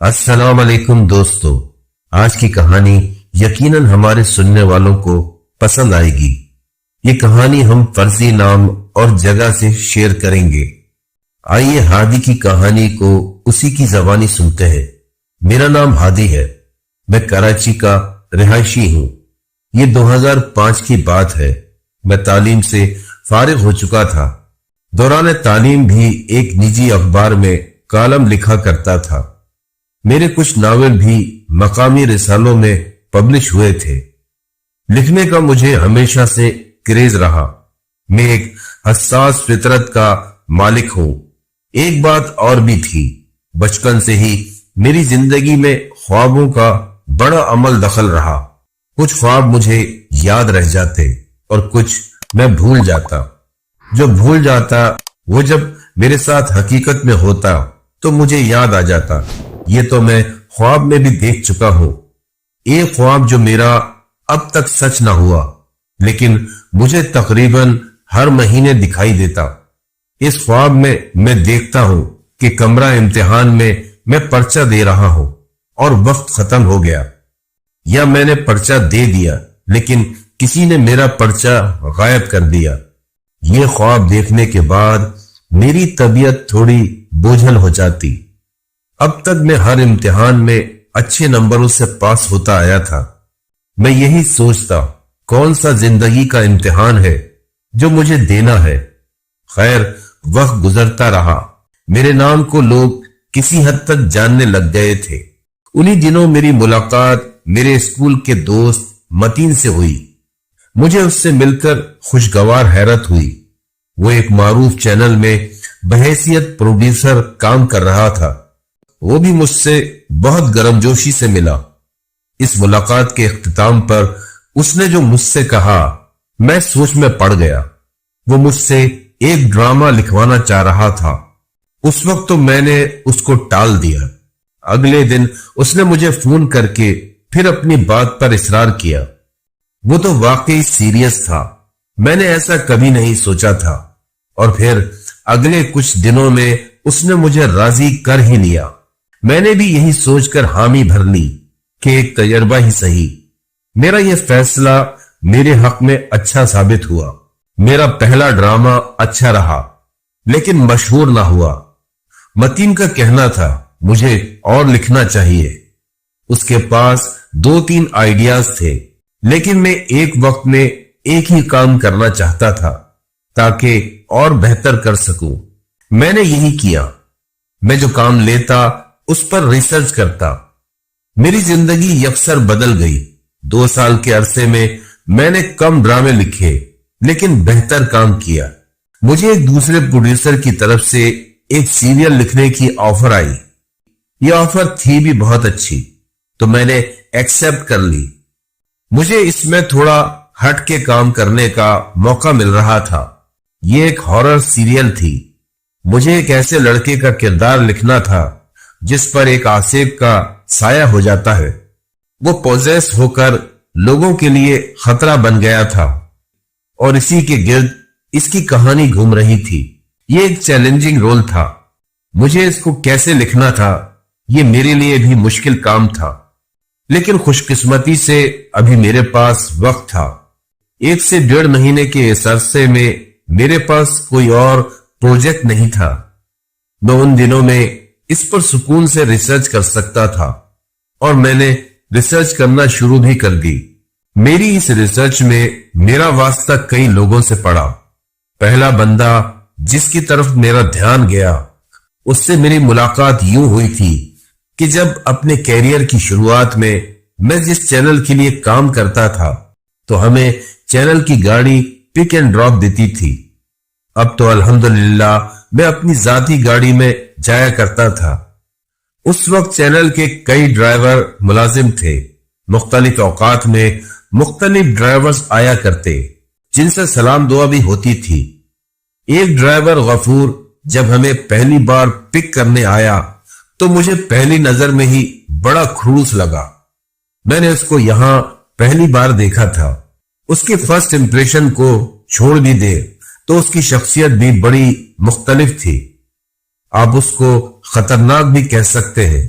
السلام علیکم دوستو، آج کی کہانی یقیناً ہمارے سننے والوں کو پسند آئے گی۔ یہ کہانی ہم فرضی نام اور جگہ سے شیئر کریں گے۔ آئیے ہادی کی کہانی کو اسی کی زبانی سنتے ہیں۔ میرا نام ہادی ہے، میں کراچی کا رہائشی ہوں۔ یہ 2005 کی بات ہے۔ میں تعلیم سے فارغ ہو چکا تھا۔ دوران تعلیم بھی ایک نجی اخبار میں کالم لکھا کرتا تھا۔ میرے کچھ ناول بھی مقامی رسالوں میں پبلش ہوئے تھے۔ لکھنے کا مجھے ہمیشہ سے کریز رہا۔ میں ایک حساس فطرت کا مالک ہوں۔ ایک بات اور بھی تھی، بچپن سے ہی میری زندگی میں خوابوں کا بڑا عمل دخل رہا۔ کچھ خواب مجھے یاد رہ جاتے اور کچھ میں بھول جاتا۔ جو بھول جاتا وہ جب میرے ساتھ حقیقت میں ہوتا تو مجھے یاد آ جاتا۔ یہ تو میں خواب میں بھی دیکھ چکا ہوں۔ ایک خواب جو میرا اب تک سچ نہ ہوا، لیکن مجھے تقریباً ہر مہینے دکھائی دیتا۔ اس خواب میں دیکھتا ہوں کہ کمرہ امتحان میں پرچہ دے رہا ہوں اور وقت ختم ہو گیا، یا میں نے پرچہ دے دیا لیکن کسی نے میرا پرچہ غائب کر دیا۔ یہ خواب دیکھنے کے بعد میری طبیعت تھوڑی بوجھل ہو جاتی۔ اب تک میں ہر امتحان میں اچھے نمبروں سے پاس ہوتا آیا تھا۔ میں یہی سوچتا، کون سا زندگی کا امتحان ہے جو مجھے دینا ہے۔ خیر، وقت گزرتا رہا۔ میرے نام کو لوگ کسی حد تک جاننے لگ گئے تھے۔ انہی دنوں میری ملاقات میرے اسکول کے دوست متین سے ہوئی۔ مجھے اس سے مل کر خوشگوار حیرت ہوئی۔ وہ ایک معروف چینل میں بحیثیت پروڈیوسر کام کر رہا تھا۔ وہ بھی مجھ سے بہت گرمجوشی سے ملا۔ اس ملاقات کے اختتام پر اس نے جو مجھ سے کہا، میں سوچ میں پڑ گیا۔ وہ مجھ سے ایک ڈرامہ لکھوانا چاہ رہا تھا۔ اس وقت تو میں نے اس کو ٹال دیا۔ اگلے دن اس نے مجھے فون کر کے پھر اپنی بات پر اصرار کیا۔ وہ تو واقعی سیریس تھا۔ میں نے ایسا کبھی نہیں سوچا تھا۔ اور پھر اگلے کچھ دنوں میں اس نے مجھے راضی کر ہی لیا۔ میں نے بھی یہی سوچ کر حامی بھر لی کہ ایک تجربہ ہی صحیح۔ میرا یہ فیصلہ میرے حق میں اچھا ثابت ہوا۔ میرا پہلا ڈرامہ اچھا رہا لیکن مشہور نہ ہوا۔ متین کا کہنا تھا مجھے اور لکھنا چاہیے۔ اس کے پاس 2-3 آئیڈیاز تھے، لیکن میں ایک وقت میں ایک ہی کام کرنا چاہتا تھا تاکہ اور بہتر کر سکوں۔ میں نے یہی کیا۔ میں جو کام لیتا اس پر ریسرچ کرتا۔ میری زندگی یکسر بدل گئی۔ 2 سال کے عرصے میں نے کم ڈرامے لکھے لیکن بہتر کام کیا۔ مجھے ایک دوسرے پروڈیوسر کی طرف سے ایک سیریل لکھنے کی آفر آئی۔ یہ آفر تھی بھی بہت اچھی، تو میں نے ایکسپٹ کر لی۔ مجھے اس میں تھوڑا ہٹ کے کام کرنے کا موقع مل رہا تھا۔ یہ ایک ہارر سیریل تھی۔ مجھے ایک ایسے لڑکے کا کردار لکھنا تھا جس پر ایک عاشق کا سایہ ہو جاتا ہے۔ وہ پوزیس ہو کر لوگوں کے لیے خطرہ بن گیا تھا اور اسی کے گرد اس کی کہانی گھوم رہی تھی۔ یہ ایک چیلنجنگ رول تھا۔ مجھے اس کو کیسے لکھنا تھا، یہ میرے لیے بھی مشکل کام تھا، لیکن خوش قسمتی سے ابھی میرے پاس وقت تھا۔ 1 سے 1.5 مہینے کے اس عرصے میں میرے پاس کوئی اور پروجیکٹ نہیں تھا۔ میں ان دنوں میں اس پر سکون سے ریسرچ کر سکتا تھا اور میں نے ریسرچ کرنا شروع بھی کر دی۔ میری اس ریسرچ میں میرا واسطہ کئی لوگوں سے پڑا۔ پہلا بندہ جس کی طرف میرا دھیان گیا، اس سے میری ملاقات یوں ہوئی تھی کہ جب اپنے کیریئر کی شروعات میں جس چینل کے لیے کام کرتا تھا تو ہمیں چینل کی گاڑی پک اینڈ ڈراپ دیتی تھی۔ اب تو الحمدللہ میں اپنی ذاتی گاڑی میں جایا کرتا تھا۔ اس وقت چینل کے کئی ڈرائیور ملازم تھے۔ مختلف اوقات میں مختلف ڈرائیورز آیا کرتے جن سے سلام دعا بھی ہوتی تھی۔ ایک ڈرائیور غفور جب ہمیں پہلی بار پک کرنے آیا تو مجھے پہلی نظر میں ہی بڑا خلوص لگا۔ میں نے اس کو یہاں پہلی بار دیکھا تھا۔ اس کی فرسٹ امپریشن کو چھوڑ بھی دے تو اس کی شخصیت بھی بڑی مختلف تھی۔ آپ اس کو خطرناک بھی کہہ سکتے ہیں۔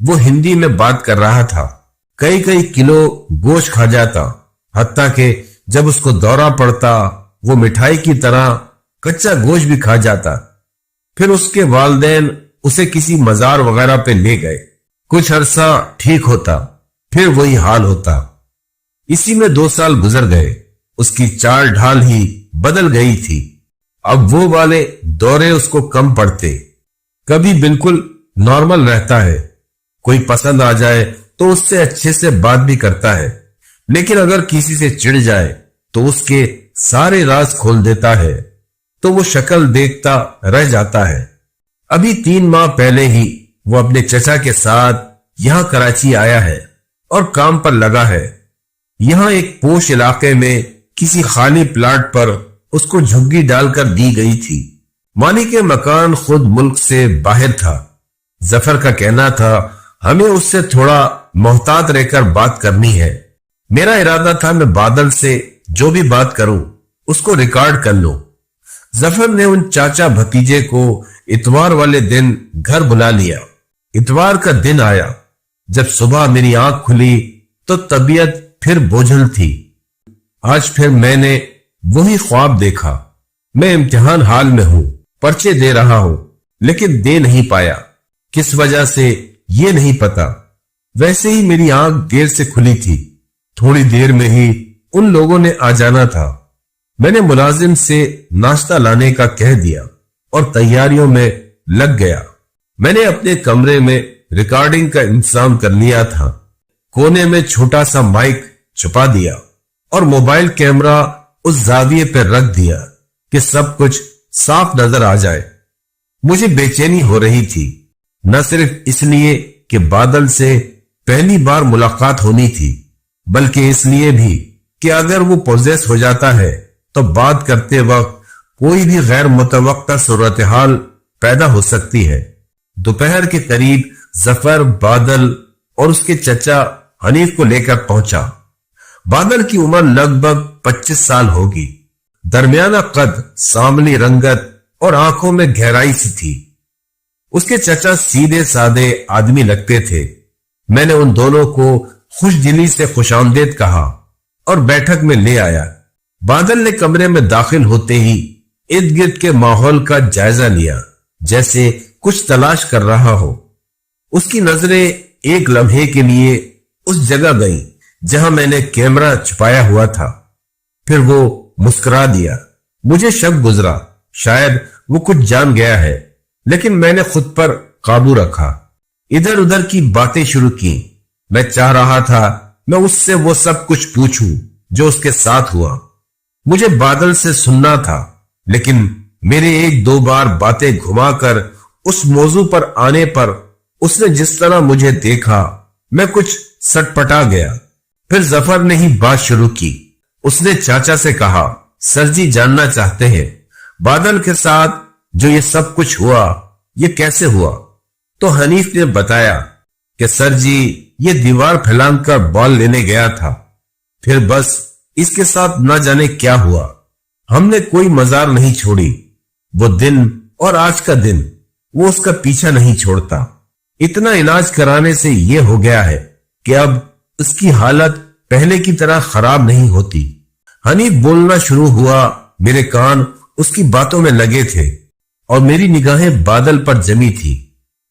وہ ہندی میں بات کر رہا تھا. کئی کئی کلو گوشت کھا جاتا، حتیٰ کہ جب اس کو دورہ پڑتا وہ مٹھائی کی طرح کچا گوشت بھی کھا جاتا. پھر اس کے والدین اسے کسی مزار وغیرہ پہ لے گئے. کچھ عرصہ ٹھیک ہوتا، پھر وہی حال ہوتا. اسی میں 2 سال گزر گئے. اس کی چال ڈھال ہی بدل گئی تھی. اب وہ والے دورے اس کو کم پڑتے. کبھی بالکل نارمل رہتا ہے، کوئی پسند آ جائے تو اس سے اچھے سے بات بھی کرتا ہے، لیکن اگر کسی سے چڑ جائے تو اس کے سارے راز کھول دیتا ہے تو وہ شکل دیکھتا رہ جاتا ہے. ابھی 3 ماہ پہلے ہی وہ اپنے چچا کے ساتھ یہاں کراچی آیا ہے اور کام پر لگا ہے. یہاں ایک پوش علاقے میں کسی خالی پلاٹ پر اس کو جھگی ڈال کر دی گئی تھی. مالک کے مکان خود ملک سے باہر تھا. ظفر کا کہنا تھا ہمیں اس سے تھوڑا محتاط رہ کر بات کرنی ہے. میرا ارادہ تھا میں بادل سے جو بھی بات کروں اس کو ریکارڈ کر لوں. ظفر نے ان چاچا بھتیجے کو اتوار والے دن گھر بلا لیا. اتوار کا دن آیا. جب صبح میری آنکھ کھلی تو طبیعت پھر بوجھل تھی. آج پھر میں نے وہی خواب دیکھا. میں امتحان حال میں ہوں، پرچے دے رہا ہوں، لیکن دے نہیں پایا. کس وجہ سے یہ نہیں پتا. ویسے ہی میری آنکھ دیر سے کھلی تھی. تھوڑی دیر میں ہی ان لوگوں نے آ جانا تھا. میں نے ملازم سے ناشتہ لانے کا کہہ دیا اور تیاریوں میں لگ گیا. میں نے اپنے کمرے میں ریکارڈنگ کا انتظام کر لیا تھا. کونے میں چھوٹا سا مائک چھپا دیا اور موبائل کیمرہ اس زاویے پہ رکھ دیا کہ سب کچھ صاف نظر آ جائے. مجھے بے چینی ہو رہی تھی، نہ صرف اس لیے کہ بادل سے پہلی بار ملاقات ہونی تھی، بلکہ اس لیے بھی کہ اگر وہ پوزیس ہو جاتا ہے تو بات کرتے وقت کوئی بھی غیر متوقع صورتحال پیدا ہو سکتی ہے. دوپہر کے قریب ظفر، بادل اور اس کے چچا حنیف کو لے کر پہنچا. بادل کی عمر لگ بھگ 25 سال ہوگی. درمیانہ قد، سانولی رنگت اور آنکھوں میں گہرائی سی تھی. اس کے چچا سیدھے سادے آدمی لگتے تھے. میں نے ان دونوں کو خوش دلی سے خوش آمدید کہا اور بیٹھک میں لے آیا. بادل نے کمرے میں داخل ہوتے ہی ارد گرد کے ماحول کا جائزہ لیا، جیسے کچھ تلاش کر رہا ہو. اس کی نظریں ایک لمحے کے لیے اس جگہ گئیں جہاں میں نے کیمرہ چھپایا ہوا تھا. پھر وہ مسکرا دیا. مجھے شک گزرا شاید وہ کچھ جان گیا ہے، لیکن میں نے خود پر قابو رکھا. ادھر ادھر کی باتیں شروع کی. میں چاہ رہا تھا میں اس سے وہ سب کچھ پوچھوں جو اس کے ساتھ ہوا. مجھے بادل سے سننا تھا، لیکن میرے 1-2 بار باتیں گھما کر اس موضوع پر آنے پر اس نے جس طرح مجھے دیکھا میں کچھ سٹپٹا گیا. پھر ظفر نے ہی بات شروع کی. اس نے چاچا سے کہا سر جی جاننا چاہتے ہیں بادل کے ساتھ جو یہ سب کچھ ہوا یہ کیسے ہوا. تو حنیف نے بتایا کہ سر جی یہ دیوار پھیلان کر بال لینے گیا تھا، پھر بس اس کے ساتھ نہ جانے کیا ہوا. ہم نے کوئی مزار نہیں چھوڑی. وہ دن اور آج کا دن وہ اس کا پیچھا نہیں چھوڑتا. اتنا علاج کرانے سے یہ ہو گیا ہے کہ اب اس کی حالت پہلے کی طرح خراب نہیں ہوتی. حنیف بولنا شروع ہوا. میرے کان اس کی باتوں میں لگے تھے اور میری نگاہیں بادل پر جمی تھی.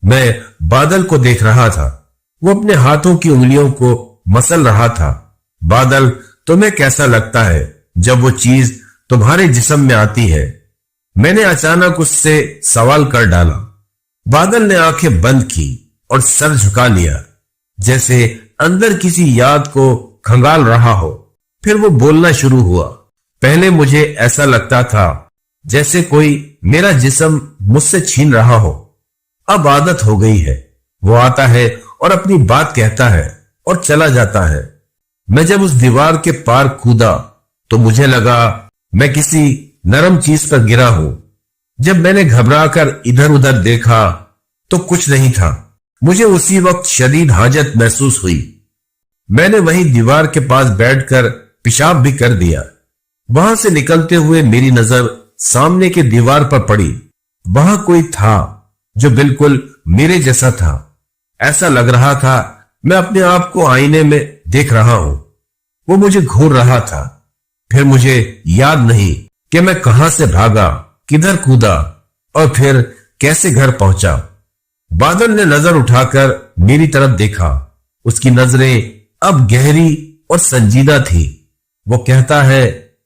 میں بادل کو دیکھ رہا تھا. وہ اپنے ہاتھوں کی انگلیوں کو مسل رہا تھا. بادل تمہیں کیسا لگتا ہے جب وہ چیز تمہارے جسم میں آتی ہے؟ میں نے اچانک اس سے سوال کر ڈالا. بادل نے آنکھیں بند کی اور سر جھکا لیا، جیسے اندر کسی یاد کو کھنگال رہا ہو. پھر وہ بولنا شروع ہوا. پہلے مجھے ایسا لگتا تھا جیسے کوئی میرا جسم مجھ سے چھین رہا ہو. اب عادت ہو گئی ہے. وہ آتا ہے اور اپنی بات کہتا ہے اور چلا جاتا ہے. میں جب اس دیوار کے پار کودا تو مجھے لگا میں کسی نرم چیز پر گرا ہوں. جب میں نے گھبرا کر ادھر ادھر دیکھا تو کچھ نہیں تھا. مجھے اسی وقت شدید حاجت محسوس ہوئی. میں نے وہیں دیوار کے پاس بیٹھ کر پیشاب بھی کر دیا. وہاں سے نکلتے ہوئے میری نظر سامنے کے دیوار پر پڑی. وہاں کوئی تھا جو بالکل میرے جیسا تھا. ایسا لگ رہا تھا میں اپنے آپ کو آئینے میں دیکھ رہا ہوں۔ وہ مجھے گھور رہا تھا۔ پھر مجھے یاد نہیں کہ میں کہاں سے بھاگا، کدھر کودا اور پھر کیسے گھر پہنچا۔ بادل نے نظر اٹھا کر میری طرف دیکھا۔ اس کی نظریں اب گہری اور سنجیدہ تھی۔ وہ کہتا ہے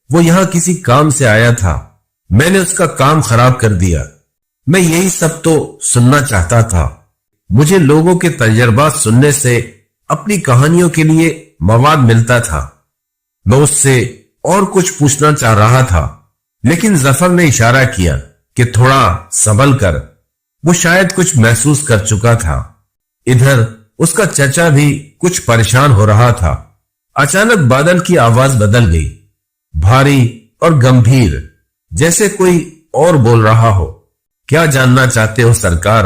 وہ یہاں کسی کام سے آیا تھا، میں نے اس کا کام خراب کر دیا۔ میں یہی سب تو سننا چاہتا تھا۔ مجھے لوگوں کے تجربات سننے سے اپنی کہانیوں کے لیے مواد ملتا تھا۔ میں اس سے اور کچھ پوچھنا چاہ رہا تھا، لیکن ظفر نے اشارہ کیا کہ تھوڑا سنبھل کر۔ وہ شاید کچھ محسوس کر چکا تھا۔ ادھر اس کا چچا بھی کچھ پریشان ہو رہا تھا۔ اچانک بادل کی آواز بدل گئی، بھاری اور گمبھیر، جیسے کوئی اور بول رہا ہو۔ کیا جاننا چاہتے ہو سرکار؟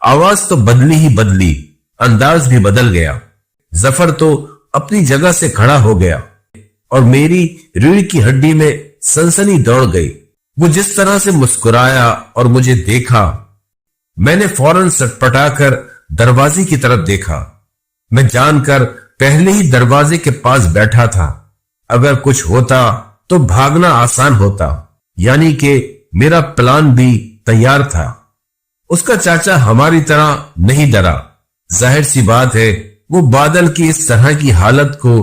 آواز تو بدلی ہی بدلی، انداز بھی بدل گیا۔ ظفر تو اپنی جگہ سے کھڑا ہو گیا اور میری ریڑھ کی ہڈی میں سنسنی دوڑ گئی۔ وہ جس طرح سے مسکرایا اور مجھے دیکھا، میں نے فوراً سٹپٹا کر دروازے کی طرف دیکھا۔ میں جان کر پہلے ہی دروازے کے پاس بیٹھا تھا۔ اگر کچھ ہوتا تو بھاگنا آسان ہوتا، یعنی کہ میرا پلان بھی تیار تھا۔ اس کا چاچا ہماری طرح نہیں ڈرا۔ ظاہر سی بات ہے وہ بادل کی اس طرح کی حالت کو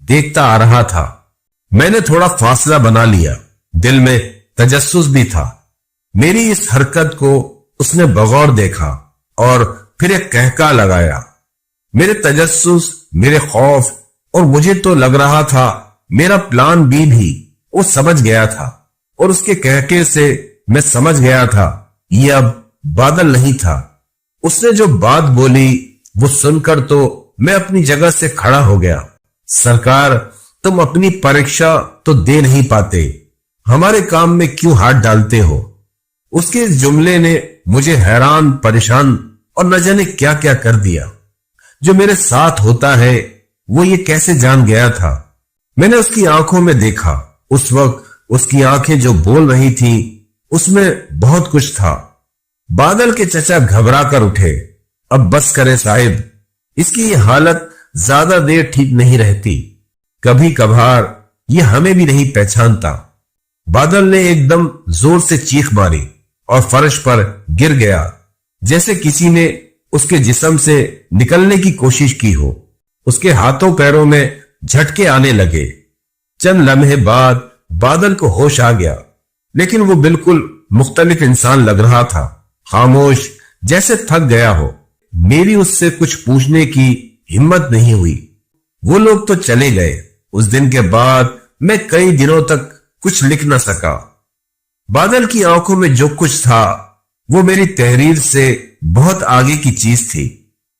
دیکھتا آ رہا تھا۔ میں نے تھوڑا فاصلہ بنا لیا، دل میں تجسس بھی تھا۔ میری اس حرکت کو اس نے بغور دیکھا اور پھر ایک کہکا لگایا۔ میرے تجسس، میرے خوف اور مجھے تو لگ رہا تھا میرا پلان بھی وہ سمجھ گیا تھا، اور اس کے کہکے سے میں سمجھ گیا تھا یہ اب بادل نہیں تھا۔ اس نے جو بات بولی وہ سن کر تو میں اپنی جگہ سے کھڑا ہو گیا۔ سرکار، تم اپنی پریکشا تو دے نہیں پاتے، ہمارے کام میں کیوں ہاتھ ڈالتے ہو؟ اس کے اس جملے نے مجھے حیران، پریشان اور نہ جانے کیا کیا کر دیا۔ جو میرے ساتھ ہوتا ہے وہ یہ کیسے جان گیا تھا؟ میں نے اس کی آنکھوں میں دیکھا۔ اس وقت اس کی آنکھیں جو بول رہی تھی اس میں بہت کچھ تھا۔ بادل کے چچا گھبرا کر اٹھے۔ اب بس کرے صاحب، اس کی یہ حالت زیادہ دیر ٹھیک نہیں رہتی، کبھی کبھار یہ ہمیں بھی نہیں پہچانتا۔ بادل نے ایک دم زور سے چیخ ماری اور فرش پر گر گیا، جیسے کسی نے اس کے جسم سے نکلنے کی کوشش کی ہو۔ اس کے ہاتھوں پیروں میں جھٹکے آنے لگے۔ چند لمحے بعد بادل کو ہوش آ گیا، لیکن وہ بالکل مختلف انسان لگ رہا تھا، خاموش، جیسے تھک گیا ہو۔ میری اس سے کچھ پوچھنے کی ہمت نہیں ہوئی۔ وہ لوگ تو چلے گئے۔ اس دن کے بعد میں کئی دنوں تک کچھ لکھ نہ سکا۔ بادل کی آنکھوں میں جو کچھ تھا وہ میری تحریر سے بہت آگے کی چیز تھی۔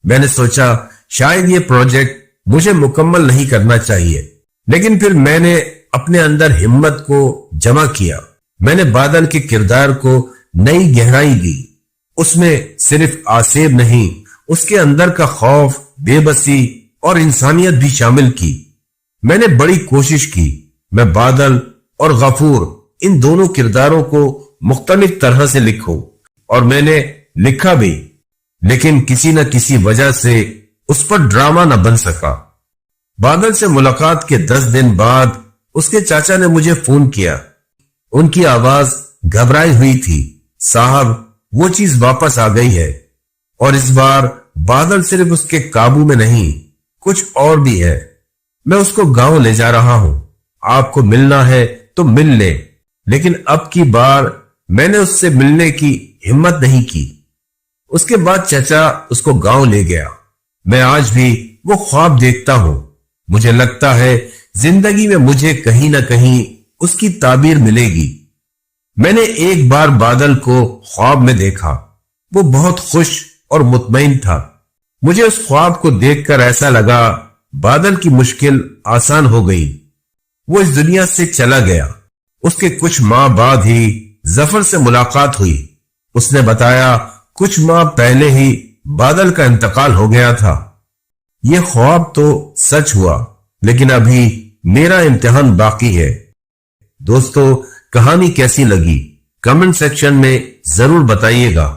میں نے سوچا شاید یہ پروجیکٹ مجھے مکمل نہیں کرنا چاہیے، لیکن پھر میں نے اپنے اندر ہمت کو جمع کیا۔ میں نے بادل کے کردار کو نئی گہرائی دی۔ اس میں صرف آصف نہیں، اس کے اندر کا خوف، بے بسی اور انسانیت بھی شامل کی۔ میں نے بڑی کوشش کی میں بادل اور غفور، ان دونوں کرداروں کو مختلف طرح سے لکھوں، اور میں نے لکھا بھی، لیکن کسی نہ کسی وجہ سے اس پر ڈرامہ نہ بن سکا۔ بادل سے ملاقات کے 10 دن بعد اس کے چاچا نے مجھے فون کیا۔ ان کی آواز گھبرائی ہوئی تھی۔ صاحب، وہ چیز واپس آ گئی ہے، اور اس بار بادل صرف اس کے قابو میں نہیں، کچھ اور بھی ہے۔ میں اس کو گاؤں لے جا رہا ہوں، آپ کو ملنا ہے تو مل لیں، لیکن اب کی بار میں نے اس سے ملنے کی ہمت نہیں کی۔ اس کے بعد چچا اس کو گاؤں لے گیا۔ میں آج بھی وہ خواب دیکھتا ہوں۔ مجھے لگتا ہے زندگی میں مجھے کہیں نہ کہیں اس کی تعبیر ملے گی۔ میں نے ایک بار بادل کو خواب میں دیکھا۔ وہ بہت خوش اور مطمئن تھا۔ مجھے اس خواب کو دیکھ کر ایسا لگا بادل کی مشکل آسان ہو گئی۔ وہ اس دنیا سے چلا گیا۔ اس کے کچھ ماہ بعد ہی ظفر سے ملاقات ہوئی۔ اس نے بتایا کچھ ماہ پہلے ہی بادل کا انتقال ہو گیا تھا۔ یہ خواب تو سچ ہوا، لیکن ابھی میرا امتحان باقی ہے۔ دوستو، کہانی کیسی لگی کمنٹ سیکشن میں ضرور بتائیے گا۔